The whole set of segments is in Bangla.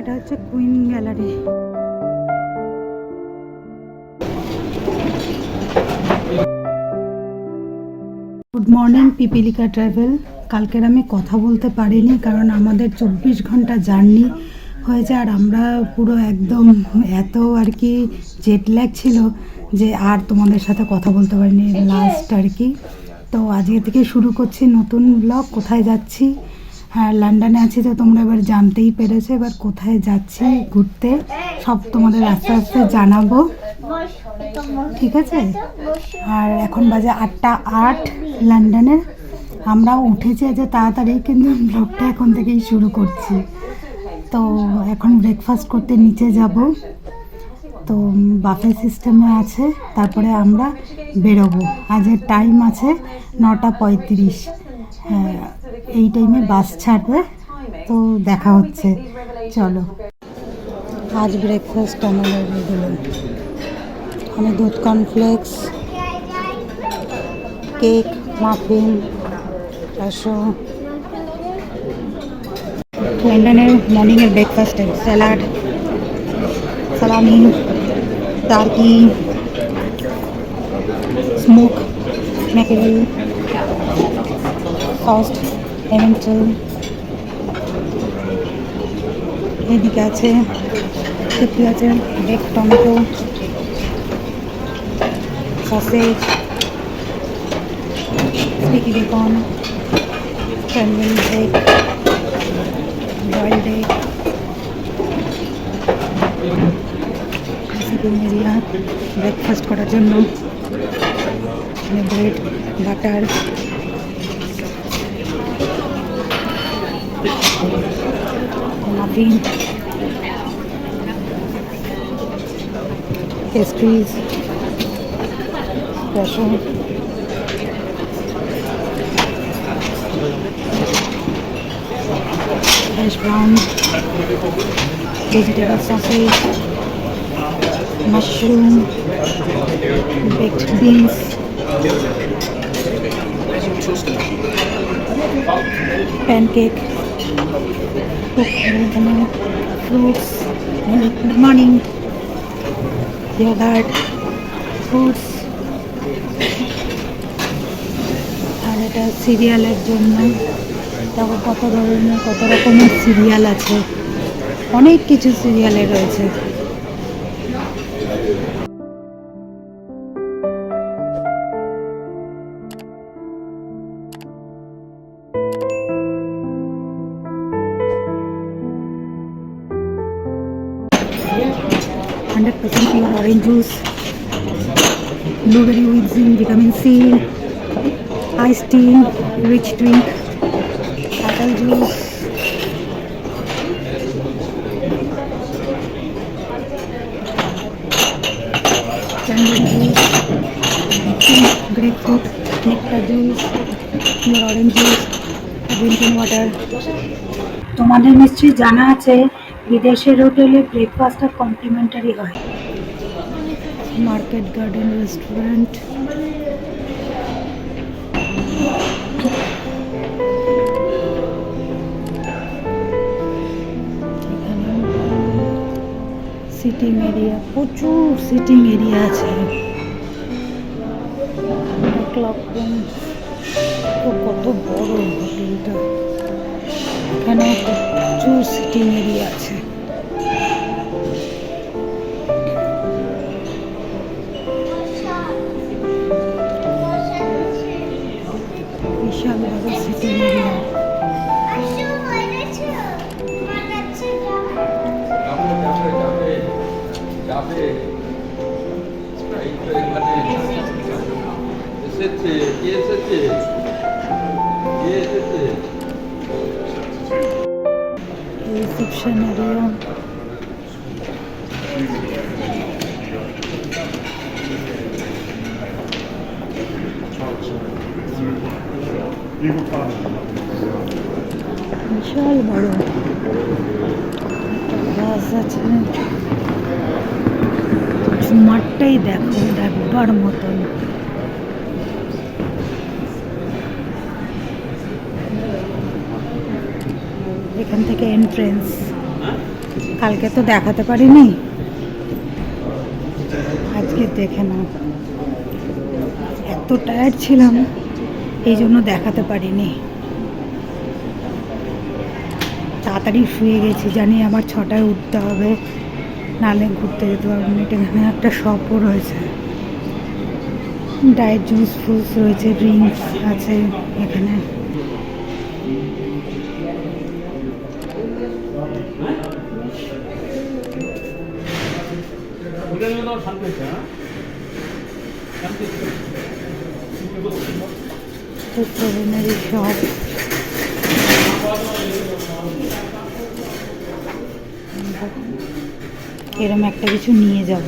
এটা হচ্ছে queen gallery. Good morning Pipilika travel. কালকের আমি কথা বলতে পারিনি কারণ আমাদের 24 ঘন্টা জার্নি হয়েছে আর আমরা পুরো একদম এত আর কি জেট ল্যাগ ছিল যে আর তোমাদের সাথে কথা বলতে পারিনি লাস্ট আর কি। তো আজকে থেকে শুরু করছি নতুন ব্লগ। কোথায় যাচ্ছি, হ্যাঁ লন্ডনে আছি তো তোমরা এবার জানতেই পেরেছো। এবার কোথায় যাচ্ছি ঘুরতে সব তোমাদের আস্তে আস্তে জানাবো, ঠিক আছে? আর এখন বাজে 8:08 লন্ডনের। আমরা উঠেছি আজ তাড়াতাড়ি, কিন্তু ব্লগটা এখন থেকেই শুরু করছি। তো এখন ব্রেকফাস্ট করতে নিচে যাব, তো বাফে সিস্টেমে আছে, তারপরে আমরা বেরোবো। আজের টাইম আছে 9:35। হ্যাঁ এই টাইমে বাস ছাড়বে, তো দেখা হচ্ছে, চলো। আজ ব্রেকফাস্ট আমাদের দিল, আমি দুধ কর্নফ্লেক্স, কেক, মাফিন, রসো। লন্ডনের মর্নিংয়ের ব্রেকফাস্টে salad, salami, turkey, smoke mackerel, sauced Emmental, এদিকে আছে কি আছে bake tomato, sausage, sticky bacon, scramble egg, boiled egg, sitting area breakfast করার জন্য, ব্রেড, বাটার, মাফিন, পেস্ট্রিজ, রসো, hash brown, vegetable sausage, mushroom, baked beans, pancake, fruits, good morning, yogurt, fruits, আর এটা সিরিয়ালের জন্য। দেখো কত ধরনের কত রকমের সিরিয়াল আছে, অনেক কিছু সিরিয়ালে রয়েছে। pure orange juice, blueberry with zinc, vitamin C, iced tea, rich drink, apple juice, cranberry juice, grapefruit, nectar juice, pure orange juice, drinking water. তোমাদের নিশ্চয়ই জানা আছে বিদেশের হোটেলে ব্রেকফাস্টটা কমপ্লিমেন্টারি হয়। মার্কেট গার্ডেন রেস্টুরেন্ট, এখানে সিটিং এরিয়া, প্রচুর সিটিং এরিয়া আছে। ক্লাব রুম, কত বড় হোটেলটা, এখানে প্রচুর সিটিং এরিয়া আছে। বিশাল বড় সিটিং এরিয়া। রিসেপশন এরিয়া, বিশাল বড় গাছ আছে, ঝুমারটাই দেখো দেখবার মতন। এখান থেকে এন্ট্রেন্স, কালকে তো দেখাতে পারিনি, আজকে দেখে নাও। এত টায়ার্ড ছিলাম এই জন্য দেখাতে পারিনি। তাড়াতাড়ি শুয়ে গেছি, জানি আবার 6টায় উঠতে হবে, নালে ঘুরতে যেতে পারবো না। এখানে একটা শপও রয়েছে, ডায়েট জুস ফুস রয়েছে, ড্রিঙ্কস আছে এখানে। শপ এরম একটা কিছু নিয়ে যাব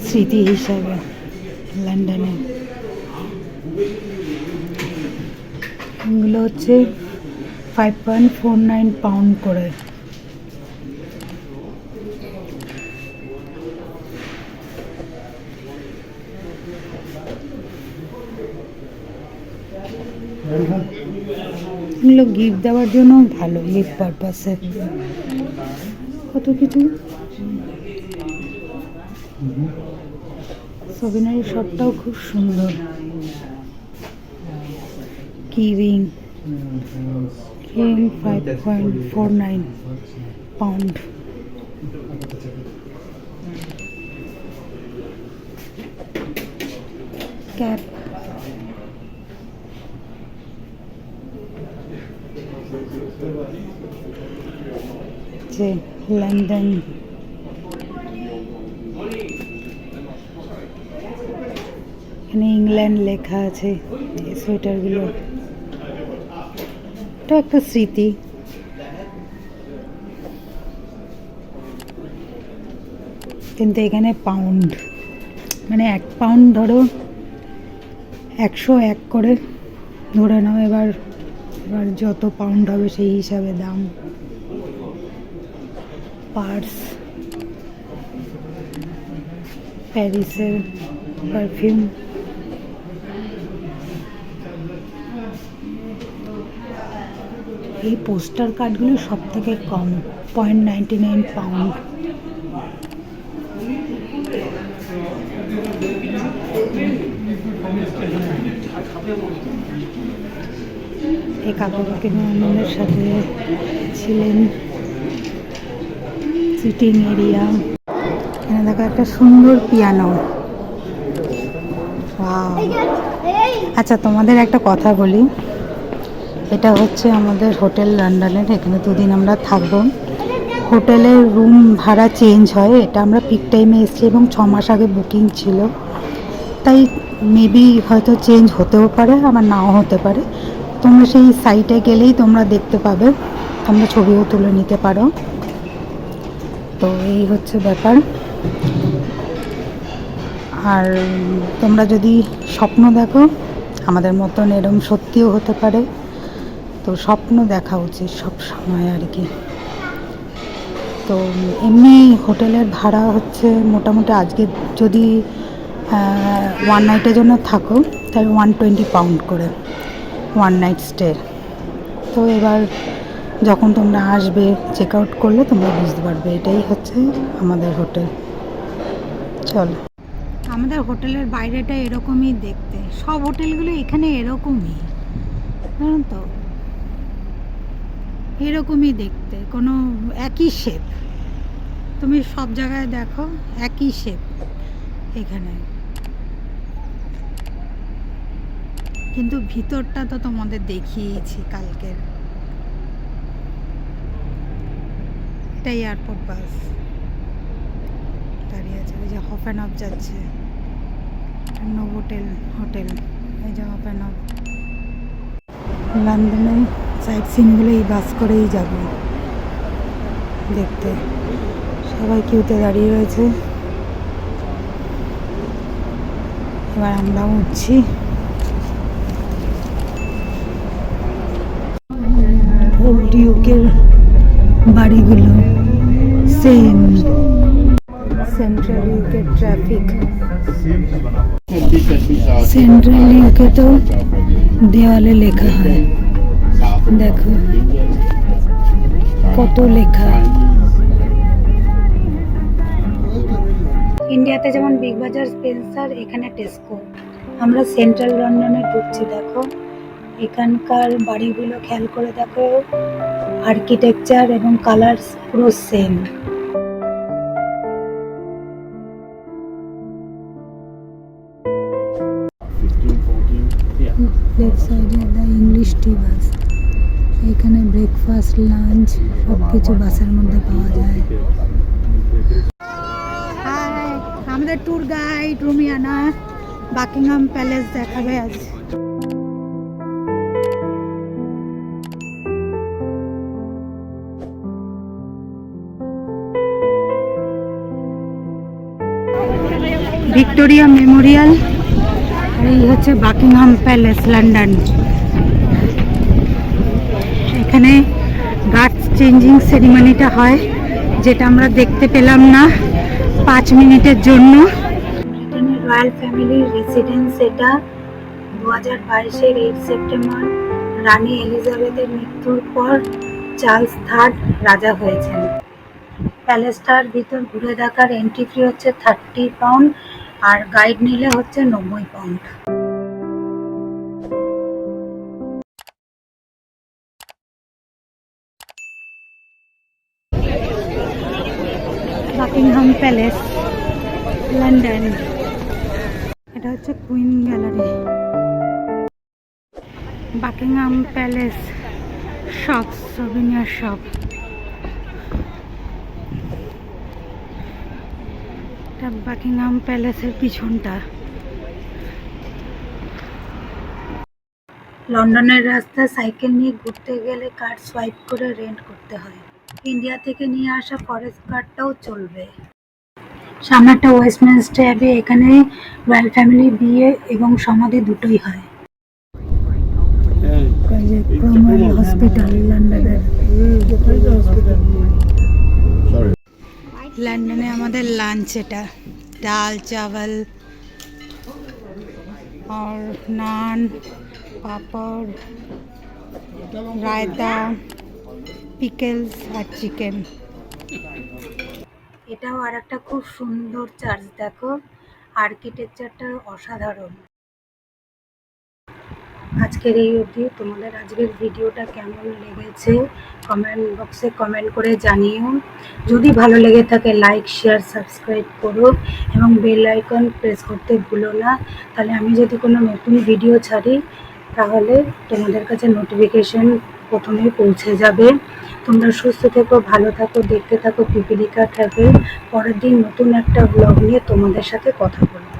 স্মৃতি হিসাবে লন্ডনে। এগুলো হচ্ছে 5.49 পাউন্ড করে। এগুলো গিফট দেওয়ার জন্য ভালো, গিফট পারপাসে। কত কিছু সবিনারি শপটাও খুব সুন্দর। কিরিং 5.49 পাউন্ড। ক্যাপ যে লন্ডন। এখানে ইংল্যান্ড লেখা আছে। এই সোয়েটারগুলো, এটা একটা স্মৃতি। কিন্তু এখানে পাউন্ড, মানে 1 পাউন্ড ধরো 101 করে ধরে নাও। এবার যত পাউন্ড হবে সেই হিসাবে দাম। পার্স, প্যারিসের পারফিউম। এই পোস্টার কার্ডগুলো সব থেকে কম, 0.99 পাউন্ড। এই কাকুরা কিনে আমাদের সাথে ছিলেন। সিটিং এরিয়া, এখানে দেখো একটা সুন্দর পিয়ানো। আচ্ছা, তোমাদের একটা কথা বলি, এটা হচ্ছে আমাদের হোটেল লন্ডনের। এখানে 2 দিন আমরা থাকবো। হোটেলের রুম ভাড়া চেঞ্জ হয়, এটা আমরা পিক টাইমে এসেছি এবং 6 মাস আগে বুকিং ছিল, তাই মেবি হয়তো চেঞ্জ হতেও পারে, আবার নাও হতে পারে। তোমরা সেই সাইটে গেলেই তোমরা দেখতে পাবে, তোমরা ছবিও তুলে নিতে পারো। তো এই হচ্ছে ব্যাপার। আর তোমরা যদি স্বপ্ন দেখো আমাদের মতন, এরম সত্যিও হতে পারে। তো স্বপ্ন দেখা উচিত সব সময় আর কি। তো এমনি হোটেলের ভাড়া হচ্ছে মোটামুটি, আজকে যদি 1 নাইটের জন্য থাকো তাহলে 120 পাউন্ড করে 1 নাইট স্টে। তো এবার যখন তোমরা আসবে, চেক আউট করলে তোমরা বুঝতে পারবে। এটাই হচ্ছে আমাদের হোটেল। চলো, আমাদের হোটেলের বাইরেটা এরকমই দেখতে। সব হোটেলগুলো এখানে এরকমই, জানো তো, এরকমই দেখতে। কোনো একই শেপ, তুমি সব জায়গায় দেখো একই শেপ এখানে। কিন্তু ভিতরটা তো তোমাদের দেখিয়েছি কালকের। এটা এয়ারপোর্ট বাস দাঁড়িয়ে আছে, ওই যে হফ অ্যান্ড অফ যাচ্ছে। নোভোটেল হোটেল, এই যে হফ অ্যান্ড অফ। লন্ডনে সাইট সিনগুলো এই বাস করেই যাবে দেখতে। সবাই কিউতে দাঁড়িয়ে রয়েছে, এবার আমরাও উঠছি। ওল্ড ইউকের বাড়িগুলো সেম। সেন্ট্রাল ইউকের ট্রাফিক, সেন্ট্রাল ইউকে তো দেওয়ালে লেখা হয়, দেখো কত লেখা। ইন্ডিয়াতে যেমন বিগ বাজার, স্পেন্সার, এখানে টেস্কো। আমরা সেন্ট্রাল লন্ডনে ঢুকছি। দেখো এখানকার বাড়িগুলো খেয়াল করে দেখো, আর্কিটেকচার এবং কালার পুরো সেম। লেফট সাইডে দ্য ইংলিশ টি বাস। এখানে ব্রেকফাস্ট, লাঞ্চ সব কিছু বাসের মধ্যে পাওয়া যায়। হাই, আমাদের ট্যুর গাইড রুমিয়ানা বাকিংহাম প্যালেস দেখাবে আজ। ভিক্টোরিয়া মেমোরিয়াল, আর এই হচ্ছে বাকিংহাম প্যালেস লন্ডন। এখানে গার্ড চেঞ্জিং সেরিমনিটা হয়, যেটা আমরা দেখতে পেলাম না 5 মিনিটের জন্য। ব্রিটেনের রয়্যাল ফ্যামিলির রেসিডেন্স এটা। 2022-এর 8 সেপ্টেম্বর রানী এলিজাবেথের মৃত্যুর পর চার্লস থার্ড রাজা হয়েছেন। প্যালেসটার ভিতর ঘুরে দেখার এন্ট্রি ফি হচ্ছে 30 পাউন্ড, আর গাইড নিলে হচ্ছে 90 পাউন্ড। Buckingham palace London. এটা হচ্ছে queen gallery. Buckingham palace shop, souvenir shop. এটা বাকিংহাম প্যালেসের পিছনটা। লন্ডনের রাস্তা সাইকেল নিয়ে ঘুরতে গেলে কার্ড সোয়াইপ করে রেন্ট করতে হয়। ইন্ডিয়া থেকে নিয়ে আসা ফরেস্ট কার্ডটাও চলবে। সামনে একটা ওয়েস্টমিনস্টার অ্যাবি, এখানে রয়্যাল ফ্যামিলি বিয়ে এবং সমাধি দুটোই হয়। ক্রমওয়েল হসপিটাল লন্ডনের। লন্ডনে আমাদের লাঞ্চ এটা, ডাল চাওয়াল আর নান, পাপড়, রায়তা, পিকেলস আর চিকেন। এটাও আর একটা খুব সুন্দর চার্চ। দেখো আর্কিটেকচারটা অসাধারণ। আজকের এই অবধি। তোমাদের আজকের ভিডিওটা কেমন লেগেছে কমেন্ট বক্সে কমেন্ট করে জানিও। যদি ভালো লেগে থাকে লাইক, শেয়ার, সাবস্ক্রাইব করো এবং বেল আইকন প্রেস করতে ভুলো না। তাহলে আমি যদি কোনো নতুন ভিডিও ছাড়ি তাহলে তোমাদের কাছে নোটিফিকেশন প্রথমেই পৌঁছে যাবে। তোমরা সুস্থ থেকো, ভালো থাকো, দেখতে থাকো পিপিলিকা ট্রাভেল। পরের দিন নতুন একটা ব্লগ নিয়ে তোমাদের সাথে কথা বলবো।